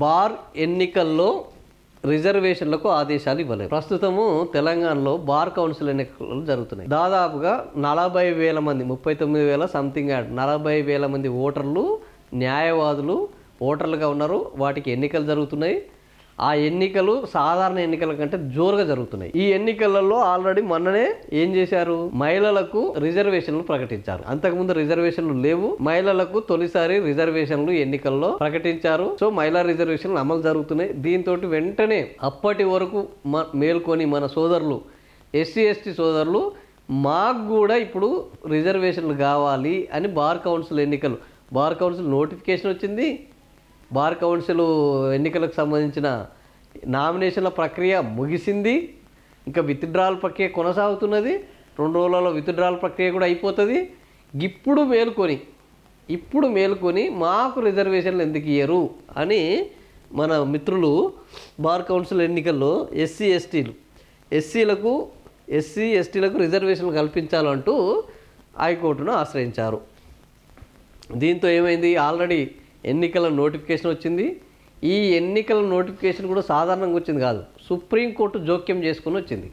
Bar ఎన్నికల్లో రిజర్వేషన్లకు ఆదేశాలు ఇవ్వలేదు. ప్రస్తుతము తెలంగాణలో బార్ కౌన్సిల్ ఎన్నికలు జరుగుతున్నాయి. దాదాపుగా 40,000 మంది 39,000 సంథింగ్ 40,000 మంది ఓటర్లు న్యాయవాదులు ఓటర్లుగా ఉన్నారు. వాటికి ఎన్నికలు జరుగుతున్నాయి. ఆ ఎన్నికలు సాధారణ ఎన్నికల కంటే జోరుగా జరుగుతున్నాయి. ఈ ఎన్నికలలో ఆల్రెడీ మొన్ననే ఏం చేశారు, మహిళలకు రిజర్వేషన్లు ప్రకటించారు. అంతకుముందు రిజర్వేషన్లు లేవు. మహిళలకు తొలిసారి రిజర్వేషన్లు ఎన్నికల్లో ప్రకటించారు. సో మహిళా రిజర్వేషన్లు అమలు జరుగుతున్నాయి. దీంతో వెంటనే అప్పటి వరకు మేల్కొని మన సోదరులు ఎస్సీ ఎస్టీ సోదరులు మాకు కూడా ఇప్పుడు రిజర్వేషన్లు కావాలి అని బార్ కౌన్సిల్ నోటిఫికేషన్ వచ్చింది. బార్ కౌన్సిల్ ఎన్నికలకు సంబంధించిన నామినేషన్ల ప్రక్రియ ముగిసింది. ఇంకా విత్డ్రాల్ ప్రక్రియ కొనసాగుతున్నది. 2 రోజులలో విత్డ్రాల్ ప్రక్రియ కూడా అయిపోతుంది. ఇప్పుడు మేలుకొని మాకు రిజర్వేషన్లు ఎందుకు ఇయ్యరు అని మన మిత్రులు బార్ కౌన్సిల్ ఎన్నికల్లో ఎస్సీ ఎస్టీలకు రిజర్వేషన్లు కల్పించాలంటూ హైకోర్టును ఆశ్రయించారు. దీంతో ఏమైంది, ఆల్రెడీ ఎన్నికల నోటిఫికేషన్ వచ్చింది. ఈ ఎన్నికల నోటిఫికేషన్ కూడా సాధారణంగా వచ్చింది కాదు, సుప్రీంకోర్టు జోక్యం చేసుకుని వచ్చింది.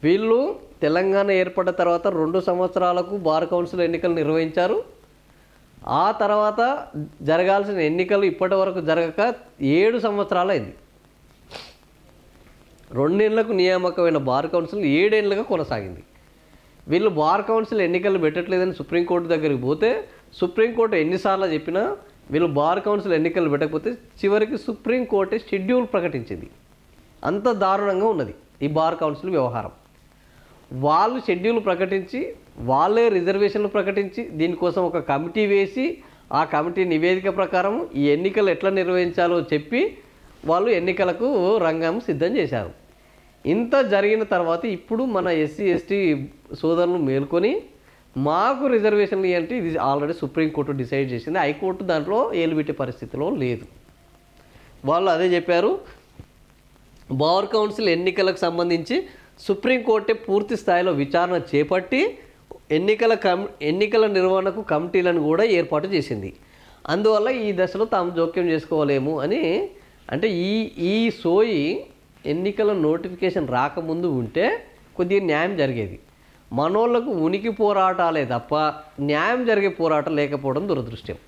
వీళ్ళు తెలంగాణ ఏర్పడ్డ తర్వాత 2 సంవత్సరాలకు బార్ కౌన్సిల్ ఎన్నికలు నిర్వహించారు. ఆ తర్వాత జరగాల్సిన ఎన్నికలు ఇప్పటి వరకు జరగక 7 సంవత్సరాలు అయింది. 2 ఏళ్లకు నియామకమైన బార్ కౌన్సిల్ 7 ఏళ్ళుగా కొనసాగింది. వీళ్ళు బార్ కౌన్సిల్ ఎన్నికలు పెట్టట్లేదని సుప్రీంకోర్టు దగ్గరికి పోతే సుప్రీంకోర్టు ఎన్నిసార్లు చెప్పినా వీళ్ళు బార్ కౌన్సిల్ ఎన్నికలు పెట్టకపోతే చివరికి సుప్రీంకోర్టు షెడ్యూల్ ప్రకటించింది. అంత దారుణంగా ఉన్నది ఈ బార్ కౌన్సిల్ వ్యవహారం. వాళ్ళు షెడ్యూల్ ప్రకటించి వాళ్ళే రిజర్వేషన్లు ప్రకటించి దీనికోసం ఒక కమిటీ వేసి ఆ కమిటీ నివేదిక ప్రకారం ఈ ఎన్నికలు ఎట్లా నిర్వహించాలో చెప్పి వాళ్ళు ఎన్నికలకు రంగం సిద్ధం చేశారు. ఇంత జరిగిన తర్వాత ఇప్పుడు మన ఎస్సీ ఎస్టీ సోదరులు మేల్కొని మాకు రిజర్వేషన్లు అంటే ఇది ఆల్రెడీ సుప్రీంకోర్టు డిసైడ్ చేసింది. హైకోర్టు దాంట్లో ఏలుబెట్టే పరిస్థితిలో లేదు. వాళ్ళు అదే చెప్పారు, బార్ కౌన్సిల్ ఎన్నికలకు సంబంధించి సుప్రీంకోర్టే పూర్తి స్థాయిలో విచారణ చేపట్టి ఎన్నికల నిర్వహణకు కమిటీలను కూడా ఏర్పాటు చేసింది. అందువల్ల ఈ దశలో తాము జోక్యం చేసుకోలేము అని, అంటే ఈ సోయి ఎన్నికల నోటిఫికేషన్ రాకముందు ఉంటే కొద్దిగా న్యాయం జరిగేది. మనోళ్లకు ఉనికి పోరాటాలే తప్ప న్యాయం జరిగే పోరాటం లేకపోవడం దురదృష్టం.